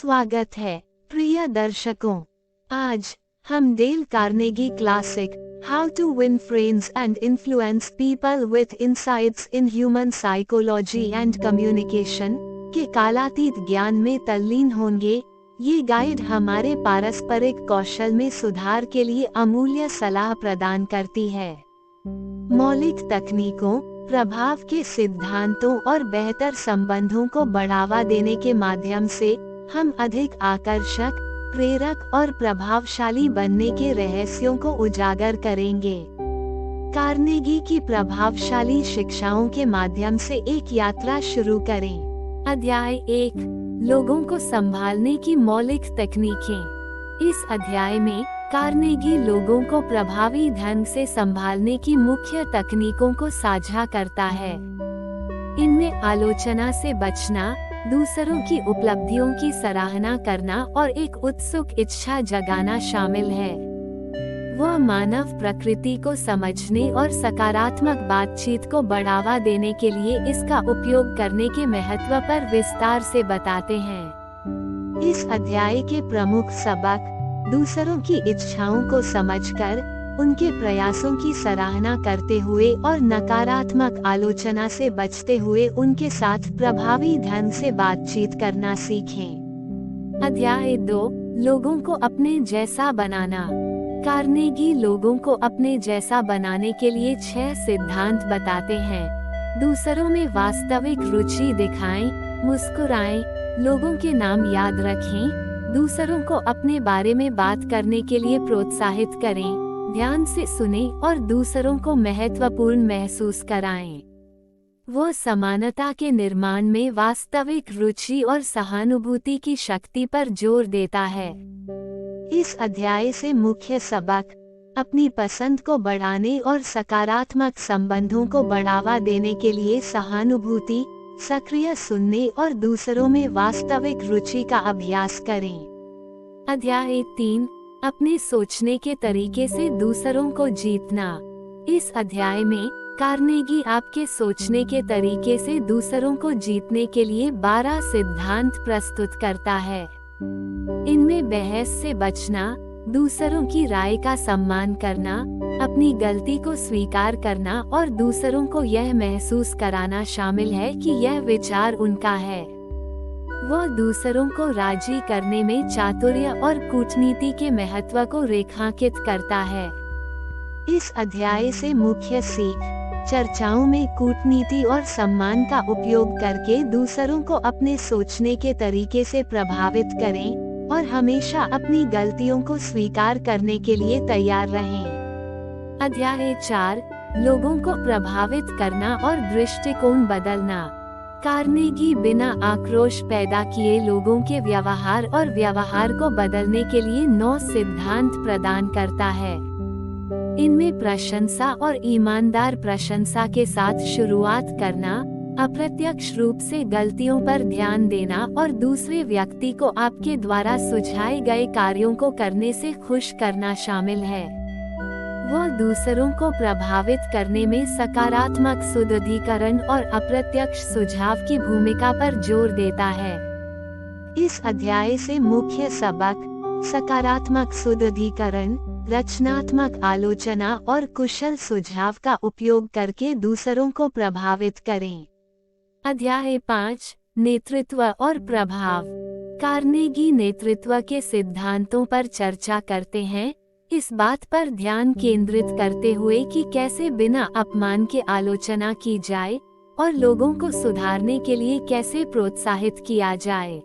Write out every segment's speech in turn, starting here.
स्वागत है प्रिय दर्शकों। आज हम Dale Carnegie classic how to win friends and influence people with insights in human psychology and communication के कालातीत ज्ञान में तल्लीन होंगे। ये गाइड हमारे पारस्परिक कौशल में सुधार के लिए अमूल्य सलाह प्रदान करती है। मौलिक तकनीकों, प्रभाव के सिद्धांतों और बेहतर संबंधों को बढ़ावा देने के माध्यम से हम अधिक आकर्षक, प्रेरक और प्रभावशाली बनने के रहस्यों को उजागर करेंगे। कार्नेगी की प्रभावशाली शिक्षाओं के माध्यम से एक यात्रा शुरू करें। अध्याय 1, लोगों को संभालने की मौलिक तकनीकें। इस अध्याय में कार्नेगी लोगों को प्रभावी ढंग से संभालने की मुख्य तकनीकों को साझा करता है। इनमें आलोचना से बचना, दूसरों की उपलब्धियों की सराहना करना और एक उत्सुक इच्छा जगाना शामिल है। वह मानव प्रकृति को समझने और सकारात्मक बातचीत को बढ़ावा देने के लिए इसका उपयोग करने के महत्व पर विस्तार से बताते हैं। इस अध्याय के प्रमुख सबक दूसरों की इच्छाओं को समझकर उनके प्रयासों की सराहना करते हुए और नकारात्मक आलोचना से बचते हुए उनके साथ प्रभावी ढंग से बातचीत करना सीखें। अध्याय 2, लोगों को अपने जैसा बनाना। कार्नेगी लोगों को अपने जैसा बनाने के लिए 6 सिद्धांत बताते हैं। दूसरों में वास्तविक रुचि दिखाएं, मुस्कुराएं, लोगों के नाम याद रखें, दूसरों को अपने बारे में बात करने के लिए प्रोत्साहित करें, ध्यान से सुनें और दूसरों को महत्वपूर्ण महसूस कराएं। वो समानता के निर्माण में वास्तविक रुचि और सहानुभूति की शक्ति पर जोर देता है। इस अध्याय से मुख्य सबक अपनी पसंद को बढ़ाने और सकारात्मक संबंधों को बढ़ावा देने के लिए सहानुभूति, सक्रिय सुनने और दूसरों में वास्तविक रुचि का अभ्यास करें। अध्याय 3, अपने सोचने के तरीके से दूसरों को जीतना। इस अध्याय में कार्नेगी आपके सोचने के तरीके से दूसरों को जीतने के लिए 12 सिद्धांत प्रस्तुत करता है। इनमें बहस से बचना, दूसरों की राय का सम्मान करना, अपनी गलती को स्वीकार करना और दूसरों को यह महसूस कराना शामिल है कि यह विचार उनका है। वह दूसरों को राजी करने में चातुर्य और कूटनीति के महत्व को रेखांकित करता है। इस अध्याय से मुख्य सीख चर्चाओं में कूटनीति और सम्मान का उपयोग करके दूसरों को अपने सोचने के तरीके से प्रभावित करें और हमेशा अपनी गलतियों को स्वीकार करने के लिए तैयार रहें। अध्याय 4, लोगों को प्रभावित करना और दृष्टिकोण बदलना। कार्नेगी बिना आक्रोश पैदा किए लोगों के व्यवहार और व्यवहार को बदलने के लिए 9 सिद्धांत प्रदान करता है। इनमें प्रशंसा और ईमानदार प्रशंसा के साथ शुरुआत करना, अप्रत्यक्ष रूप से गलतियों पर ध्यान देना और दूसरे व्यक्ति को आपके द्वारा सुझाए गए कार्यों को करने से खुश करना शामिल है। वह दूसरों को प्रभावित करने में सकारात्मक सुदृढ़ीकरण और अप्रत्यक्ष सुझाव की भूमिका पर जोर देता है। इस अध्याय से मुख्य सबक सकारात्मक सुदृढ़ीकरण, रचनात्मक आलोचना और कुशल सुझाव का उपयोग करके दूसरों को प्रभावित करें। अध्याय 5, नेतृत्व और प्रभाव। कार्नेगी नेतृत्व के सिद्धांतों पर चर्चा करते हैं, इस बात पर ध्यान केंद्रित करते हुए कि कैसे बिना अपमान के आलोचना की जाए और लोगों को सुधारने के लिए कैसे प्रोत्साहित किया जाए।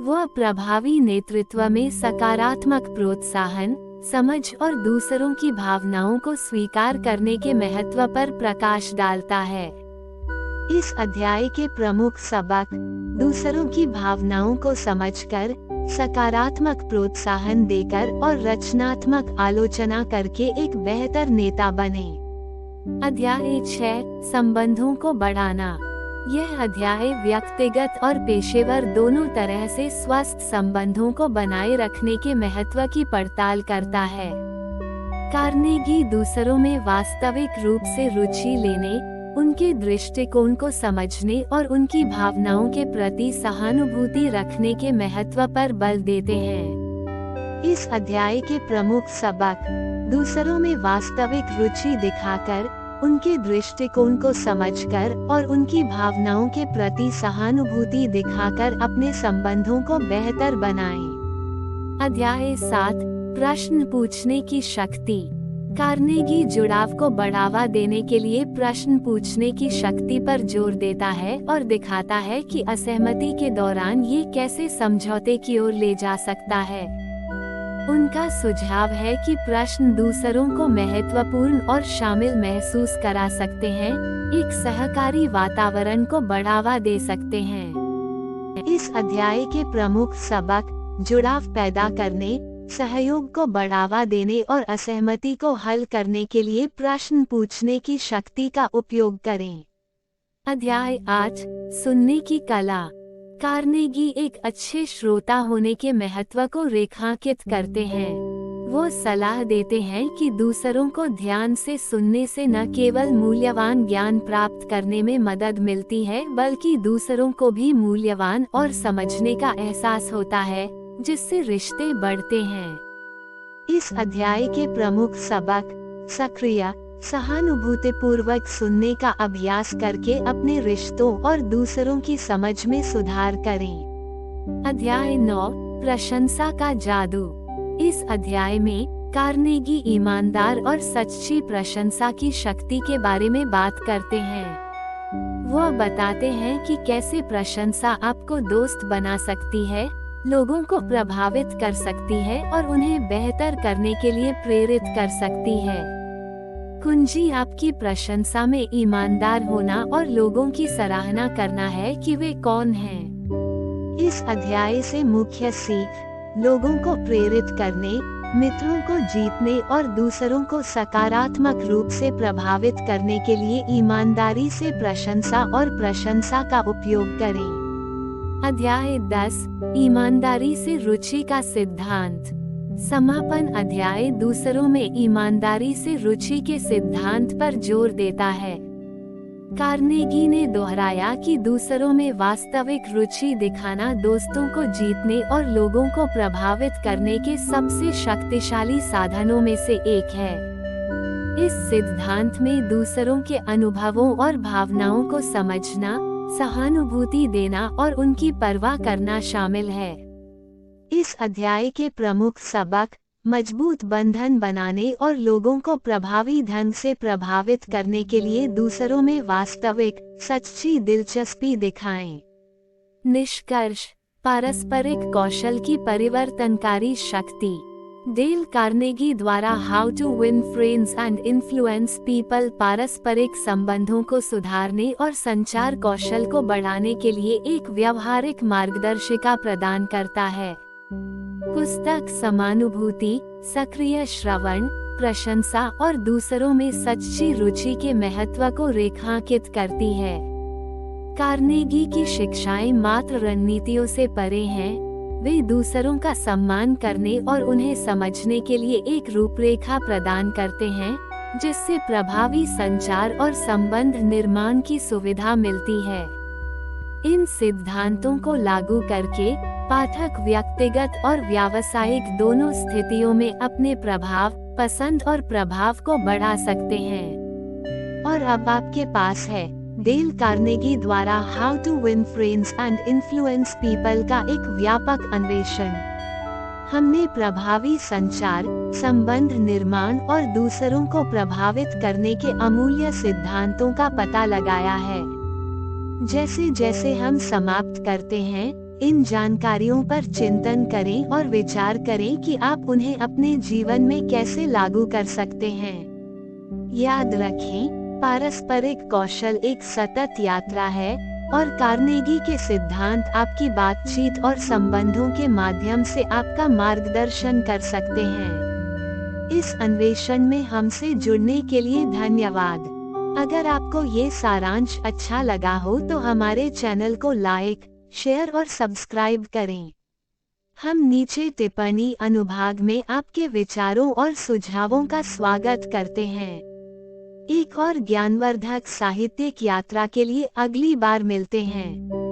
वह प्रभावी नेतृत्व में सकारात्मक प्रोत्साहन, समझ और दूसरों की भावनाओं को स्वीकार करने के महत्व पर प्रकाश डालता है। इस अध्याय के प्रमुख सबक दूसरों की भावनाओं को समझकर, सकारात्मक प्रोत्साहन देकर और रचनात्मक आलोचना करके एक बेहतर नेता बने। अध्याय 6, संबंधों को बढ़ाना। यह अध्याय व्यक्तिगत और पेशेवर दोनों तरह से स्वस्थ संबंधों को बनाए रखने के महत्व की पड़ताल करता है। कार्नेगी दूसरों में वास्तविक रूप से रुचि लेने, उनके दृष्टिकोण को समझने और उनकी भावनाओं के प्रति सहानुभूति रखने के महत्व पर बल देते हैं। इस अध्याय के प्रमुख सबक दूसरों में वास्तविक रुचि दिखाकर, उनके दृष्टिकोण को समझकर और उनकी भावनाओं के प्रति सहानुभूति दिखाकर अपने संबंधों को बेहतर बनाएं। अध्याय 7 प्रश्न पूछने की शक्ति। कार्नेगी जुड़ाव को बढ़ावा देने के लिए प्रश्न पूछने की शक्ति पर जोर देता है और दिखाता है कि असहमति के दौरान ये कैसे समझौते की ओर ले जा सकता है। उनका सुझाव है कि प्रश्न दूसरों को महत्वपूर्ण और शामिल महसूस करा सकते हैं, एक सहकारी वातावरण को बढ़ावा दे सकते हैं। इस अध्याय के प्रमुख सबक जुड़ाव पैदा करने, सहयोग को बढ़ावा देने और असहमति को हल करने के लिए प्रश्न पूछने की शक्ति का उपयोग करें। अध्याय 8 सुनने की कला। कार्नेगी एक अच्छे श्रोता होने के महत्व को रेखांकित करते हैं। वो सलाह देते हैं कि दूसरों को ध्यान से सुनने से न केवल मूल्यवान ज्ञान प्राप्त करने में मदद मिलती है, बल्कि दूसरों को भी मूल्यवान और समझने का एहसास होता है, जिससे रिश्ते बढ़ते हैं। इस अध्याय के प्रमुख सबक सक्रिय, सहानुभूतिपूर्वक सुनने का अभ्यास करके अपने रिश्तों और दूसरों की समझ में सुधार करें। अध्याय 9 प्रशंसा का जादू। इस अध्याय में कार्नेगी ईमानदार और सच्ची प्रशंसा की शक्ति के बारे में बात करते हैं। वो बताते हैं कि कैसे प्रशंसा आपको दोस्त बना सकती है, लोगों को प्रभावित कर सकती है और उन्हें बेहतर करने के लिए प्रेरित कर सकती है। कुंजी आपकी प्रशंसा में ईमानदार होना और लोगों की सराहना करना है कि वे कौन हैं। इस अध्याय से मुख्य सीख लोगों को प्रेरित करने, मित्रों को जीतने और दूसरों को सकारात्मक रूप से प्रभावित करने के लिए ईमानदारी से प्रशंसा और प्रशंसा का उपयोग करें। अध्याय 10 ईमानदारी से रुचि का सिद्धांत। समापन अध्याय दूसरों में ईमानदारी से रुचि के सिद्धांत पर जोर देता है। कार्नेगी ने दोहराया कि दूसरों में वास्तविक रुचि दिखाना दोस्तों को जीतने और लोगों को प्रभावित करने के सबसे शक्तिशाली साधनों में से एक है। इस सिद्धांत में दूसरों के अनुभवों और भावनाओं को समझना, सहानुभूति देना और उनकी परवाह करना शामिल है। इस अध्याय के प्रमुख सबक मजबूत बंधन बनाने और लोगों को प्रभावी ढंग से प्रभावित करने के लिए दूसरों में वास्तविक, सच्ची दिलचस्पी दिखाएं। निष्कर्ष पारस्परिक कौशल की परिवर्तनकारी शक्ति। डेल कार्नेगी द्वारा how to win friends and influence people पारस्परिक संबंधों को सुधारने और संचार कौशल को बढ़ाने के लिए एक व्यावहारिक मार्गदर्शिका प्रदान करता है। पुस्तक समानुभूति, सक्रिय श्रवण, प्रशंसा और दूसरों में सच्ची रुचि के महत्व को रेखांकित करती है। कार्नेगी की शिक्षाएं मात्र रणनीतियों से परे हैं, वे दूसरों का सम्मान करने और उन्हें समझने के लिए एक रूपरेखा प्रदान करते हैं, जिससे प्रभावी संचार और संबंध निर्माण की सुविधा मिलती है। इन सिद्धांतों को लागू करके पाठक व्यक्तिगत और व्यावसायिक दोनों स्थितियों में अपने प्रभाव, पसंद और प्रभाव को बढ़ा सकते हैं। और अब आपके पास है डेल कार्नेगी द्वारा how to win friends and influence people का एक व्यापक अन्वेषण। हमने प्रभावी संचार, संबंध निर्माण और दूसरों को प्रभावित करने के अमूल्य सिद्धांतों का पता लगाया है। जैसे जैसे हम समाप्त करते हैं, इन जानकारियों पर चिंतन करें और विचार करें कि आप उन्हें अपने जीवन में कैसे लागू कर सकते हैं। याद रखें, पारस्परिक कौशल एक सतत यात्रा है और कार्नेगी के सिद्धांत आपकी बातचीत और संबंधों के माध्यम से आपका मार्गदर्शन कर सकते हैं। इस अन्वेषण में हमसे जुड़ने के लिए धन्यवाद। अगर आपको ये सारांश अच्छा लगा हो तो हमारे चैनल को लाइक, शेयर और सब्सक्राइब करें। हम नीचे टिप्पणी अनुभाग में आपके विचारों और सुझावों का स्वागत करते हैं। एक और ज्ञानवर्धक साहित्यिक यात्रा के लिए अगली बार मिलते हैं।